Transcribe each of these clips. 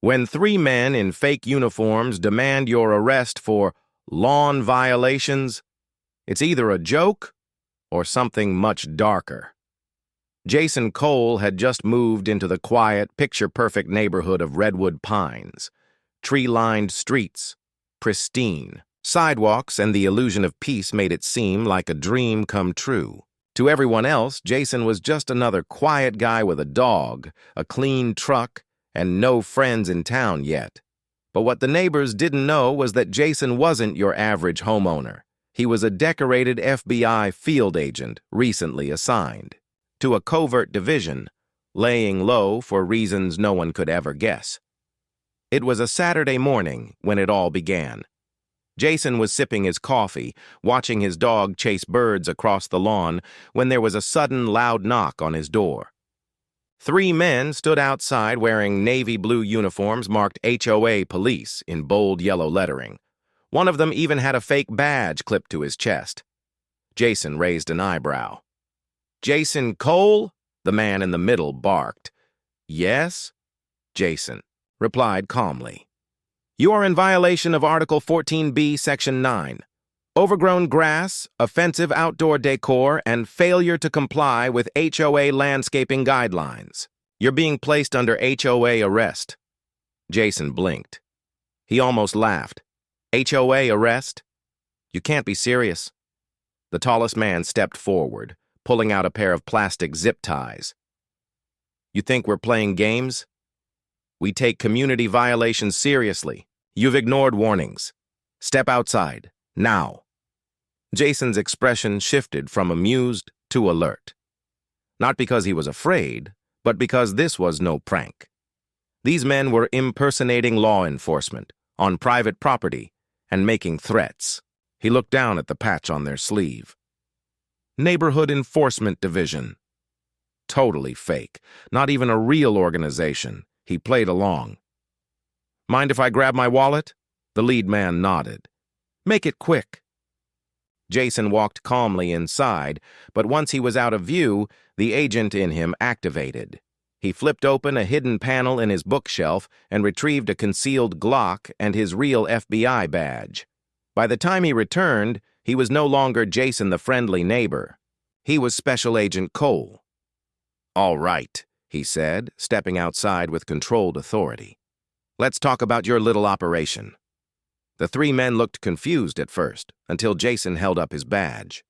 When three men in fake uniforms demand your arrest for lawn violations, it's either a joke or something much darker. Jason Cole had just moved into the quiet, picture-perfect neighborhood of Redwood Pines. Tree-lined streets, pristine. Sidewalks and the illusion of peace made it seem like a dream come true. To everyone else, Jason was just another quiet guy with a dog, a clean truck, and no friends in town yet. But what the neighbors didn't know was that Jason wasn't your average homeowner. He was a decorated FBI field agent recently assigned to a covert division, laying low for reasons no one could ever guess. It was a Saturday morning when it all began. Jason was sipping his coffee, watching his dog chase birds across the lawn, when there was a sudden loud knock on his door. Three men stood outside wearing navy blue uniforms marked HOA Police in bold yellow lettering. One of them even had a fake badge clipped to his chest. Jason raised an eyebrow. "Jason Cole?" the man in the middle barked. "Yes?" Jason replied calmly. "You are in violation of Article 14B, Section 9. Overgrown grass, offensive outdoor decor, and failure to comply with HOA landscaping guidelines. You're being placed under HOA arrest." Jason blinked. He almost laughed. "HOA arrest? You can't be serious." The tallest man stepped forward, pulling out a pair of plastic zip ties. "You think we're playing games? We take community violations seriously. You've ignored warnings. Step outside, now." Jason's expression shifted from amused to alert. Not because he was afraid, but because this was no prank. These men were impersonating law enforcement on private property and making threats. He looked down at the patch on their sleeve. Neighborhood Enforcement Division. Totally fake. Not even a real organization. He played along. "Mind if I grab my wallet?" The lead man nodded. "Make it quick." Jason walked calmly inside, but once he was out of view, the agent in him activated. He flipped open a hidden panel in his bookshelf and retrieved a concealed Glock and his real FBI badge. By the time he returned, he was no longer Jason the friendly neighbor. He was Special Agent Cole. "All right," he said, stepping outside with controlled authority. "Let's talk about your little operation." The three men looked confused at first, until Jason held up his badge.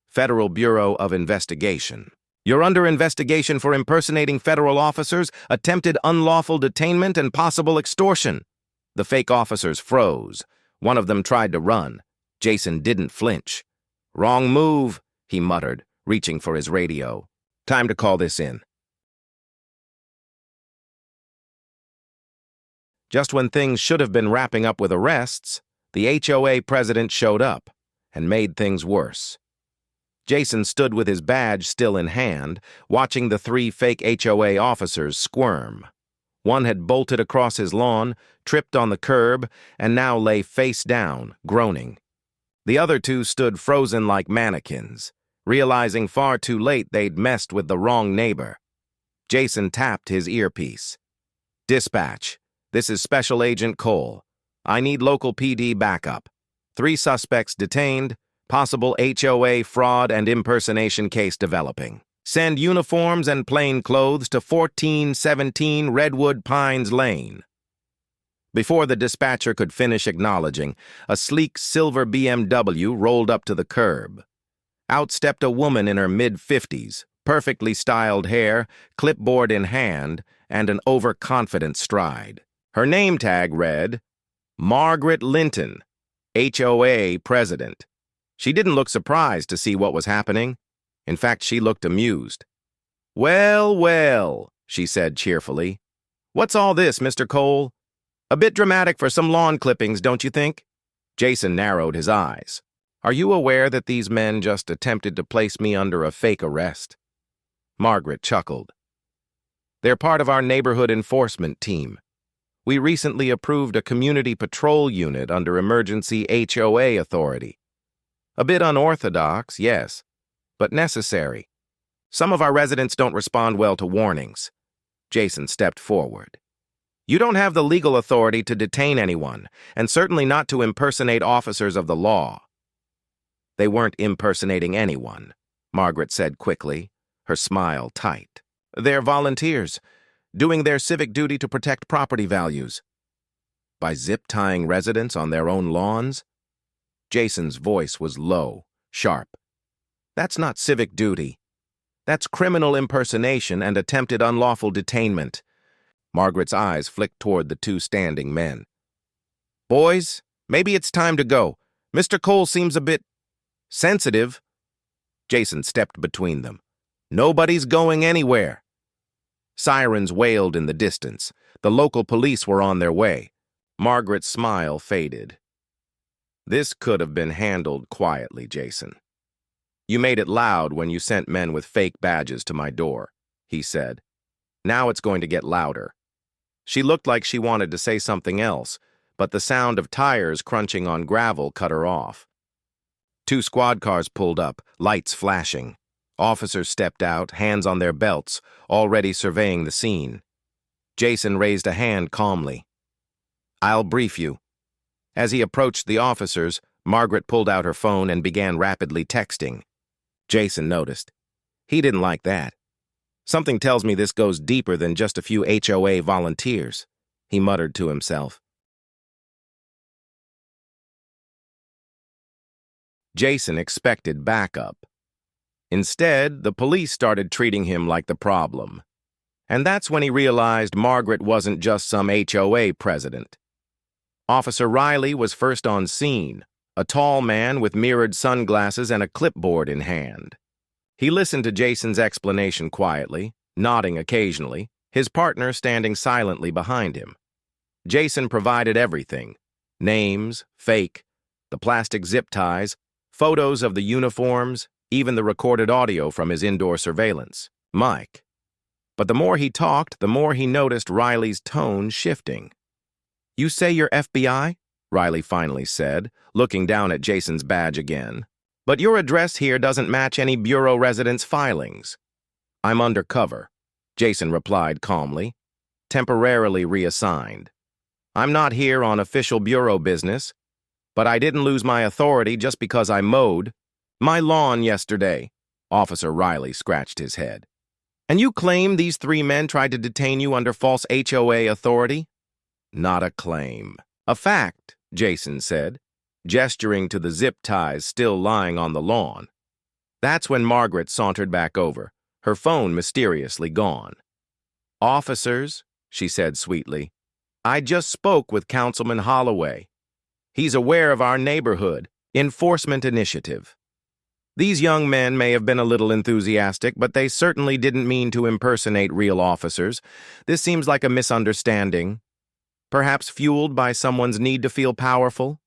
"Federal Bureau of Investigation. You're under investigation for impersonating federal officers, attempted unlawful detainment, and possible extortion." The fake officers froze. One of them tried to run. Jason didn't flinch. "Wrong move," he muttered, reaching for his radio. "Time to call this in." Just when things should have been wrapping up with arrests, the HOA president showed up and made things worse. Jason stood with his badge still in hand, watching the three fake HOA officers squirm. One had bolted across his lawn, tripped on the curb, and now lay face down, groaning. The other two stood frozen like mannequins, realizing far too late they'd messed with the wrong neighbor. Jason tapped his earpiece. "Dispatch. This is Special Agent Cole. I need local PD backup. 3 suspects detained, possible HOA fraud and impersonation case developing. Send uniforms and plain clothes to 1417 Redwood Pines Lane." Before the dispatcher could finish acknowledging, a sleek silver BMW rolled up to the curb. Out stepped a woman in her mid-50s, perfectly styled hair, clipboard in hand, and an overconfident stride. Her name tag read, Margaret Linton, HOA President. She didn't look surprised to see what was happening. In fact, she looked amused. "Well, well," she said cheerfully. "What's all this, Mr. Cole? A bit dramatic for some lawn clippings, don't you think?" Jason narrowed his eyes. "Are you aware that these men just attempted to place me under a fake arrest?" Margaret chuckled. "They're part of our neighborhood enforcement team. We recently approved a community patrol unit under emergency HOA authority. A bit unorthodox, yes, but necessary. Some of our residents don't respond well to warnings." Jason stepped forward. You don't have the legal authority to detain anyone, and certainly not to impersonate officers of the law." "They weren't impersonating anyone," Margaret said quickly, her smile tight. "They're volunteers, doing their civic duty to protect property values." "By zip-tying residents on their own lawns?" Jason's voice was low, sharp. "That's not civic duty. That's criminal impersonation and attempted unlawful detainment." Margaret's eyes flicked toward the two standing men. "Boys, maybe it's time to go. Mr. Cole seems a bit sensitive." Jason stepped between them. "Nobody's going anywhere." Sirens wailed in the distance. The local police were on their way. Margaret's smile faded. "This could have been handled quietly, Jason. You made it loud when you sent men with fake badges to my door," he said. "Now it's going to get louder." She looked like she wanted to say something else, but the sound of tires crunching on gravel cut her off. Two squad cars pulled up, lights flashing. Officers stepped out, hands on their belts, already surveying the scene. Jason raised a hand calmly. "I'll brief you." As he approached the officers, Margaret pulled out her phone and began rapidly texting. Jason noticed. He didn't like that. "Something tells me this goes deeper than just a few HOA volunteers," he muttered to himself. Jason expected backup. Instead, the police started treating him like the problem. And that's when he realized Margaret wasn't just some HOA president. Officer Riley was first on scene, a tall man with mirrored sunglasses and a clipboard in hand. He listened to Jason's explanation quietly, nodding occasionally, his partner standing silently behind him. Jason provided everything: names, fake, the plastic zip ties, photos of the uniforms, even the recorded audio from his indoor surveillance, Mike. But the more he talked, the more he noticed Riley's tone shifting. "You say you're FBI?" Riley finally said, looking down at Jason's badge again. "But your address here doesn't match any bureau residence filings." "I'm undercover," Jason replied calmly, "temporarily reassigned. I'm not here on official bureau business, but I didn't lose my authority just because I mowed my lawn yesterday." Officer Riley scratched his head. "And you claim these three men tried to detain you under false HOA authority?" "Not a claim. A fact," Jason said, gesturing to the zip ties still lying on the lawn. That's when Margaret sauntered back over, her phone mysteriously gone. "Officers," she said sweetly, "I just spoke with Councilman Holloway. He's aware of our neighborhood enforcement initiative. These young men may have been a little enthusiastic, but they certainly didn't mean to impersonate real officers. This seems like a misunderstanding, perhaps fueled by someone's need to feel powerful."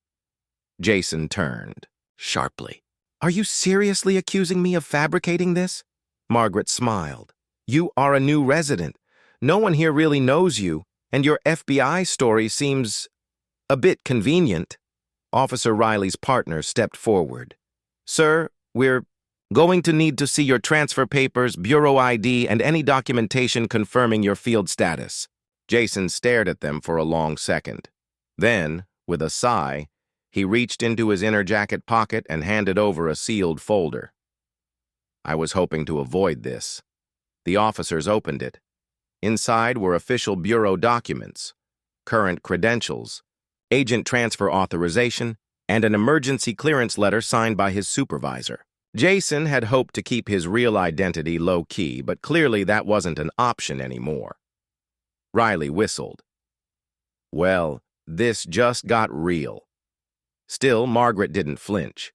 Jason turned sharply. "Are you seriously accusing me of fabricating this?" Margaret smiled. "You are a new resident. No one here really knows you, and your FBI story seems a bit convenient." Officer Riley's partner stepped forward. "Sir, we're going to need to see your transfer papers, bureau ID, and any documentation confirming your field status." Jason stared at them for a long second. Then, with a sigh, he reached into his inner jacket pocket and handed over a sealed folder. "I was hoping to avoid this." The officers opened it. Inside were official bureau documents, current credentials, agent transfer authorization, and an emergency clearance letter signed by his supervisor. Jason had hoped to keep his real identity low-key, but clearly that wasn't an option anymore. Riley whistled. Well, this just got real. Still, Margaret didn't flinch.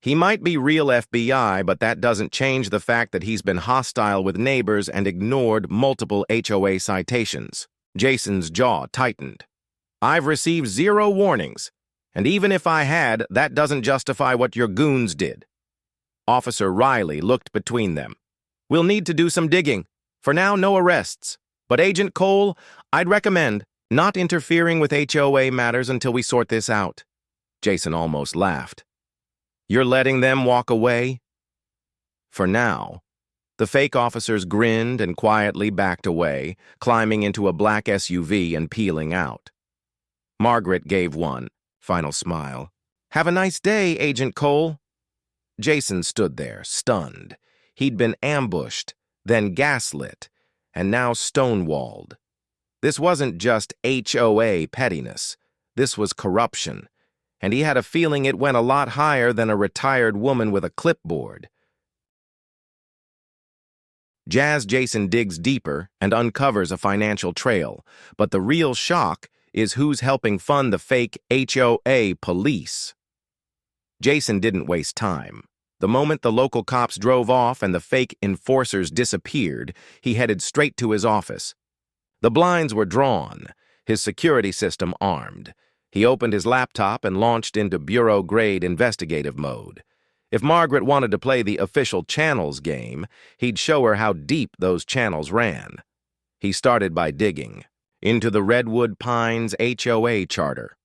He might be real FBI, but that doesn't change the fact that he's been hostile with neighbors and ignored multiple HOA citations. Jason's jaw tightened. "I've received 0 warnings, and even if I had, that doesn't justify what your goons did." Officer Riley looked between them. "We'll need to do some digging. For now, no arrests. But Agent Cole, I'd recommend not interfering with HOA matters until we sort this out." Jason almost laughed. "You're letting them walk away?" "For now." The fake officers grinned and quietly backed away, climbing into a black SUV and peeling out. Margaret gave one final smile. "Have a nice day, Agent Cole." Jason stood there, stunned. He'd been ambushed, then gaslit, and now stonewalled. This wasn't just HOA pettiness. This was corruption, and he had a feeling it went a lot higher than a retired woman with a clipboard. Jason digs deeper and uncovers a financial trail, but the real shock is who's helping fund the fake HOA police. Jason didn't waste time. The moment the local cops drove off and the fake enforcers disappeared, he headed straight to his office. The blinds were drawn, his security system armed. He opened his laptop and launched into bureau-grade investigative mode. If Margaret wanted to play the official channels game, he'd show her how deep those channels ran. He started by digging into the Redwood Pines HOA charter.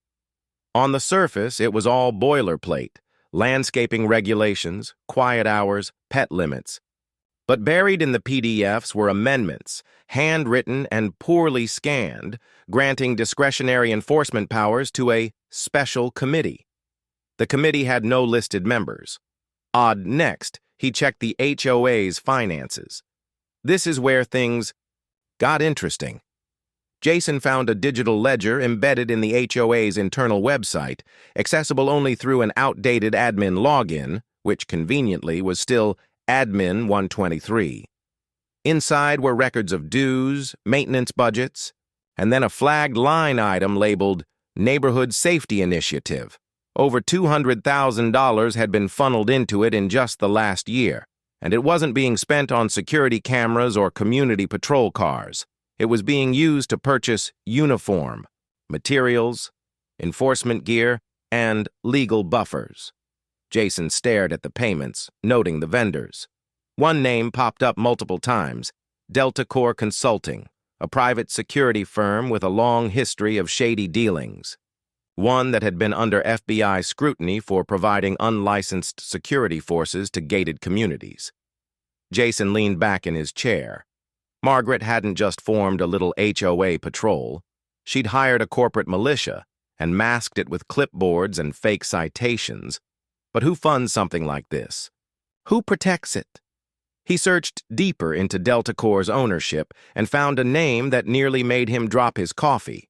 On the surface, it was all boilerplate: landscaping regulations, quiet hours, pet limits. But buried in the PDFs were amendments, handwritten and poorly scanned, granting discretionary enforcement powers to a special committee. The committee had no listed members. Next, he checked the HOA's finances. This is where things got interesting. Jason found a digital ledger embedded in the HOA's internal website, accessible only through an outdated admin login, which conveniently was still Admin 123. Inside were records of dues, maintenance budgets, and then a flagged line item labeled Neighborhood Safety Initiative. Over $200,000 had been funneled into it in just the last year, and it wasn't being spent on security cameras or community patrol cars. It was being used to purchase uniform, materials, enforcement gear, and legal buffers. Jason stared at the payments, noting the vendors. One name popped up multiple times: Delta Core Consulting, a private security firm with a long history of shady dealings. One that had been under FBI scrutiny for providing unlicensed security forces to gated communities. Jason leaned back in his chair. Margaret hadn't just formed a little HOA patrol. She'd hired a corporate militia and masked it with clipboards and fake citations. But who funds something like this? Who protects it? He searched deeper into Delta Core's ownership and found a name that nearly made him drop his coffee.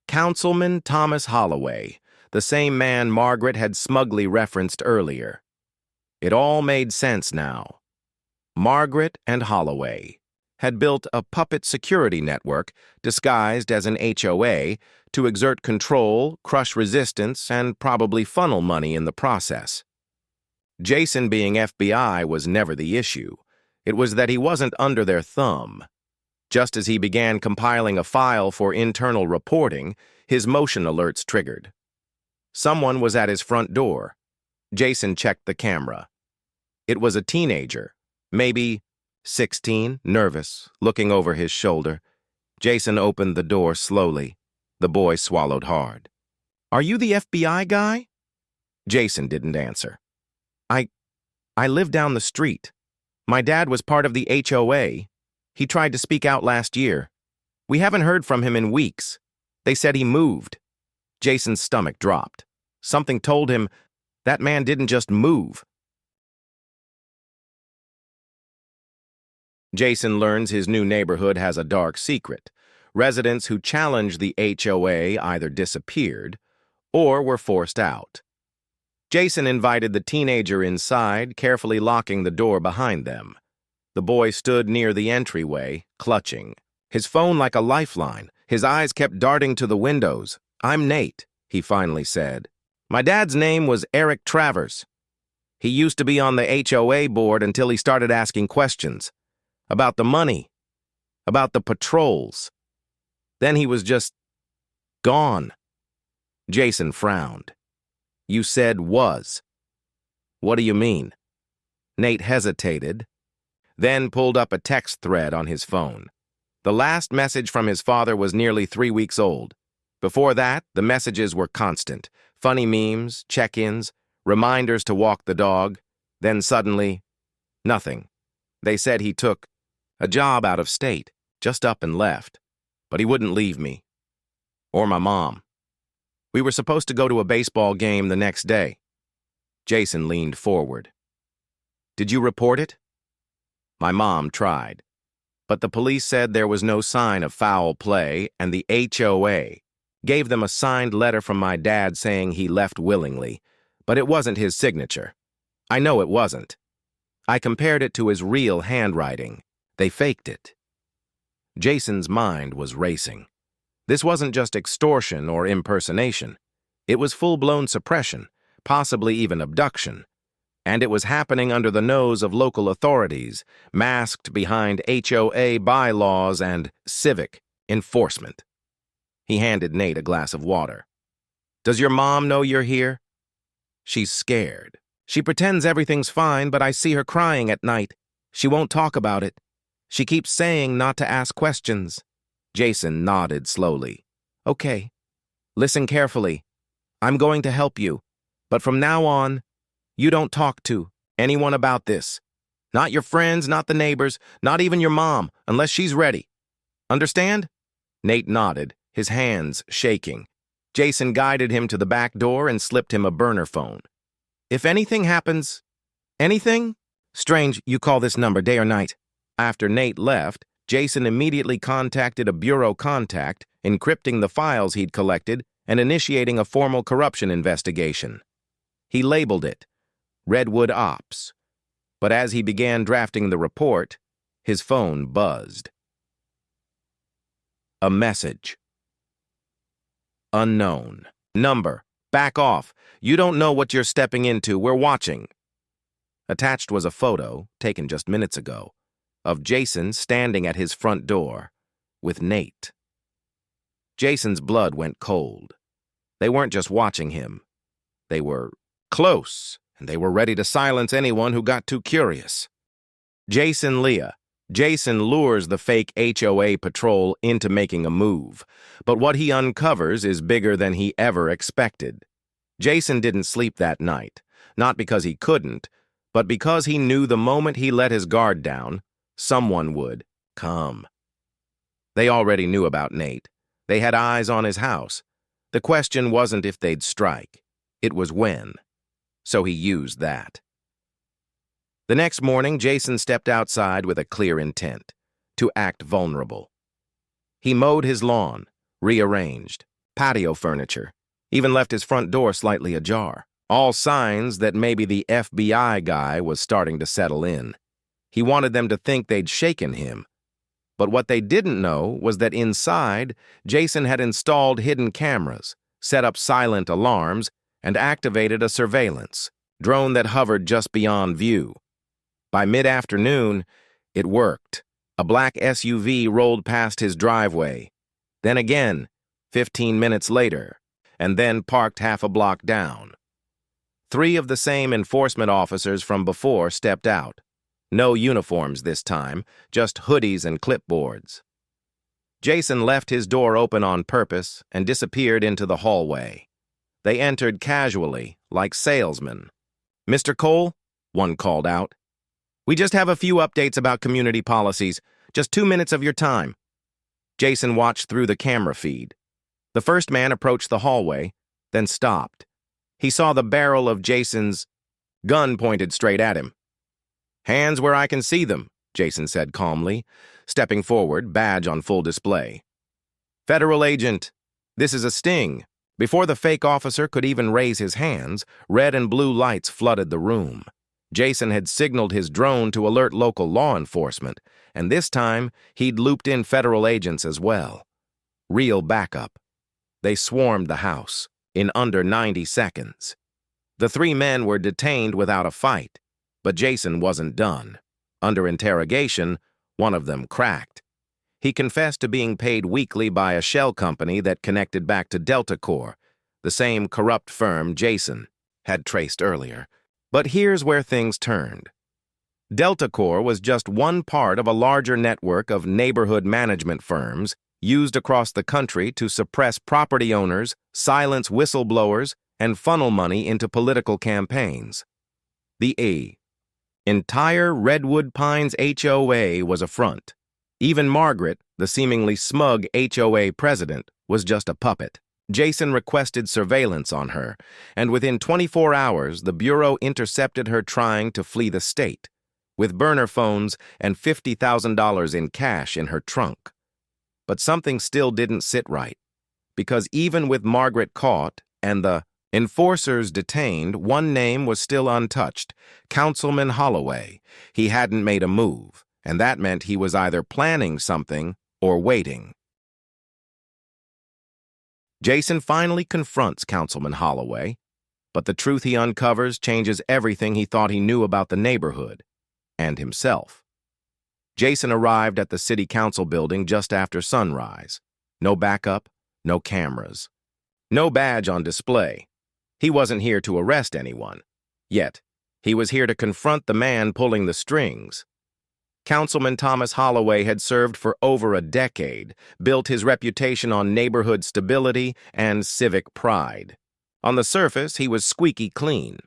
Councilman Thomas Holloway, the same man Margaret had smugly referenced earlier. It all made sense now. Margaret and Holloway had built a puppet security network disguised as an HOA to exert control, crush resistance, and probably funnel money in the process. Jason being FBI was never the issue. It was that he wasn't under their thumb. Just as he began compiling a file for internal reporting, his motion alerts triggered. Someone was at his front door. Jason checked the camera. It was a teenager, maybe 16, nervous, looking over his shoulder. Jason opened the door slowly. The boy swallowed hard. "Are you the FBI guy?" Jason didn't answer. I live down the street. My dad was part of the HOA. He tried to speak out last year. We haven't heard from him in weeks. They said he moved." Jason's stomach dropped. Something told him that man didn't just move. Jason learns his new neighborhood has a dark secret. Residents who challenged the HOA either disappeared or were forced out. Jason invited the teenager inside, carefully locking the door behind them. The boy stood near the entryway, clutching. His phone like a lifeline. His eyes kept darting to the windows. "I'm Nate," he finally said. "My dad's name was Eric Travers. He used to be on the HOA board until he started asking questions. About the money. About the patrols. Then he was just gone." Jason frowned. "You said was. What do you mean?" Nate hesitated, then pulled up a text thread on his phone. The last message from his father was nearly 3 weeks old. Before that, the messages were constant. Funny memes, check-ins, reminders to walk the dog. Then suddenly, nothing. They said he took a job out of state, just up and left, but he wouldn't leave me. Or my mom. We were supposed to go to a baseball game the next day. Jason leaned forward. Did you report it? My mom tried, but the police said there was no sign of foul play, and the HOA gave them a signed letter from my dad saying he left willingly, but it wasn't his signature. I know it wasn't. I compared it to his real handwriting. They faked it. Jason's mind was racing. This wasn't just extortion or impersonation. It was full-blown suppression, possibly even abduction. And it was happening under the nose of local authorities, masked behind HOA bylaws and civic enforcement. He handed Nate a glass of water. Does your mom know you're here? She's scared. She pretends everything's fine, but I see her crying at night. She won't talk about it. She keeps saying not to ask questions. Jason nodded slowly. Okay. Listen carefully. I'm going to help you, but from now on, you don't talk to anyone about this. Not your friends, not the neighbors, not even your mom, unless she's ready. Understand? Nate nodded, his hands shaking. Jason guided him to the back door and slipped him a burner phone. If anything happens, anything? Strange, you call this number day or night. After Nate left, Jason immediately contacted a bureau contact, encrypting the files he'd collected and initiating a formal corruption investigation. He labeled it Redwood Ops, but as he began drafting the report, his phone buzzed. A message. Unknown. Number. Back off. You don't know what you're stepping into. We're watching. Attached was a photo, taken just minutes ago, of Jason standing at his front door with Nate. Jason's blood went cold. They weren't just watching him. They were close, and they were ready to silence anyone who got too curious. Jason Leah. Jason lures the fake HOA patrol into making a move, but what he uncovers is bigger than he ever expected. Jason didn't sleep that night, not because he couldn't, but because he knew the moment he let his guard down, someone would come. They already knew about Nate. They had eyes on his house. The question wasn't if they'd strike. It was when. So he used that. The next morning, Jason stepped outside with a clear intent, to act vulnerable. He mowed his lawn, rearranged, patio furniture, even left his front door slightly ajar. All signs that maybe the FBI guy was starting to settle in. He wanted them to think they'd shaken him. But what they didn't know was that inside, Jason had installed hidden cameras, set up silent alarms, and activated a surveillance drone that hovered just beyond view. By mid-afternoon, it worked. A black SUV rolled past his driveway. Then again, 15 minutes later, and then parked half a block down. 3 of the same enforcement officers from before stepped out. No uniforms this time, just hoodies and clipboards. Jason left his door open on purpose and disappeared into the hallway. They entered casually, like salesmen. "Mr. Cole?" one called out. "We just have a few updates about community policies. Just 2 minutes of your time." Jason watched through the camera feed. The first man approached the hallway, then stopped. He saw the barrel of Jason's gun pointed straight at him. "Hands where I can see them," Jason said calmly, stepping forward, badge on full display. "Federal agent, this is a sting." Before the fake officer could even raise his hands, red and blue lights flooded the room. Jason had signaled his drone to alert local law enforcement, and this time he'd looped in federal agents as well. Real backup. They swarmed the house in under 90 seconds. The 3 men were detained without a fight, but Jason wasn't done. Under interrogation, one of them cracked. He confessed to being paid weekly by a shell company that connected back to Delta Corp, the same corrupt firm Jason had traced earlier. But here's where things turned. Delta Corp was just one part of a larger network of neighborhood management firms used across the country to suppress property owners, silence whistleblowers, and funnel money into political campaigns. The Entire Redwood Pines HOA was a front. Even Margaret, the seemingly smug HOA president, was just a puppet. Jason requested surveillance on her, and within 24 hours, the Bureau intercepted her trying to flee the state, with burner phones and $50,000 in cash in her trunk. But something still didn't sit right, because even with Margaret caught and the enforcers detained, one name was still untouched: Councilman Holloway. He hadn't made a move, and that meant he was either planning something or waiting. Jason finally confronts Councilman Holloway, but the truth he uncovers changes everything he thought he knew about the neighborhood and himself. Jason arrived at the city council building just after sunrise. No backup, no cameras, no badge on display. He wasn't here to arrest anyone. Yet, he was here to confront the man pulling the strings. Councilman Thomas Holloway had served for over a decade, built his reputation on neighborhood stability and civic pride. On the surface, he was squeaky clean.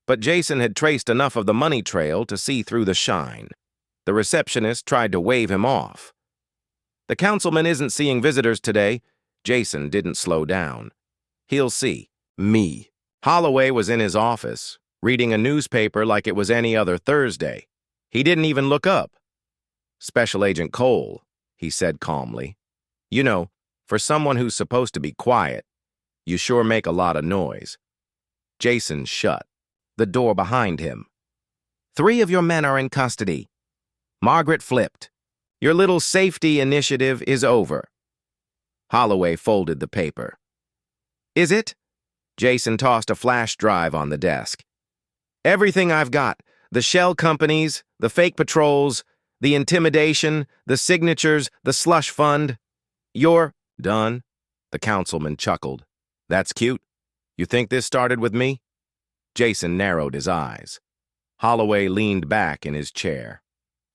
But Jason had traced enough of the money trail to see through the shine. The receptionist tried to wave him off. "The councilman isn't seeing visitors today." Jason didn't slow down. "He'll see me." Holloway was in his office, reading a newspaper like it was any other Thursday. He didn't even look up. "Special Agent Cole," he said calmly. "You know, for someone who's supposed to be quiet, you sure make a lot of noise." Jason shut the door behind him. "3 of your men are in custody." Margaret flipped. "Your little safety initiative is over." Holloway folded the paper. "Is it?" Jason tossed a flash drive on the desk. "Everything I've got. The shell companies, the fake patrols, the intimidation, the signatures, the slush fund." "You're done?" The councilman chuckled. "That's cute. You think this started with me?" Jason narrowed his eyes. Holloway leaned back in his chair.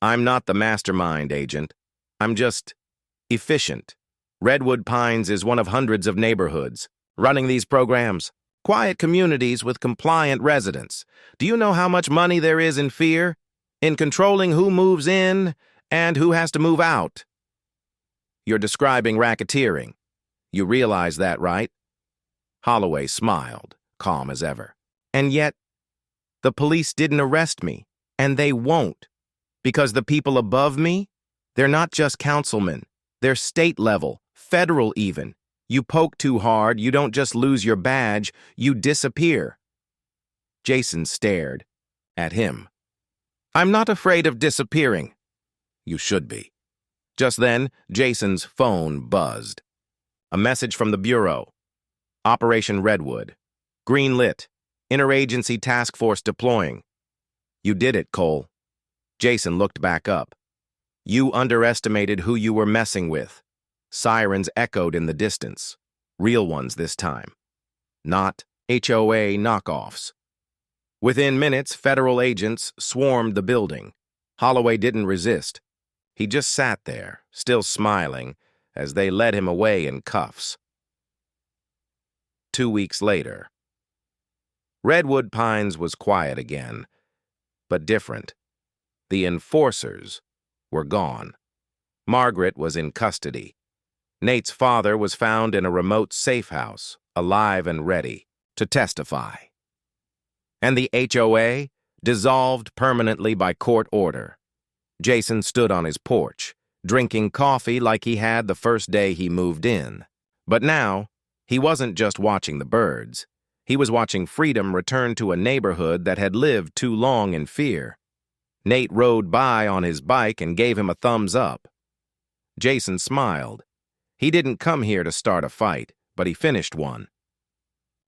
"I'm not the mastermind, Agent. I'm just efficient. Redwood Pines is one of hundreds of neighborhoods running these programs. Quiet communities with compliant residents. Do you know how much money there is in fear? In controlling who moves in and who has to move out?" "You're describing racketeering. You realize that, right?" Holloway smiled, calm as ever. "And yet, the police didn't arrest me, and they won't. Because the people above me, they're not just councilmen. They're state level, federal even. You poke too hard, you don't just lose your badge, you disappear." Jason stared at him. "I'm not afraid of disappearing." "You should be." Just then, Jason's phone buzzed. A message from the Bureau. "Operation Redwood. Green lit. Interagency task force deploying." "You did it, Cole." Jason looked back up. "You underestimated who you were messing with." Sirens echoed in the distance. Real ones this time. Not HOA knockoffs. Within minutes, federal agents swarmed the building. Holloway didn't resist. He just sat there, still smiling, as they led him away in cuffs. 2 weeks later. Redwood Pines was quiet again, but different. The enforcers were gone. Margaret was in custody. Nate's father was found in a remote safe house, alive and ready to testify. And the HOA dissolved permanently by court order. Jason stood on his porch, drinking coffee like he had the first day he moved in. But now, he wasn't just watching the birds. He was watching freedom return to a neighborhood that had lived too long in fear. Nate rode by on his bike and gave him a thumbs up. Jason smiled. He didn't come here to start a fight, but he finished one.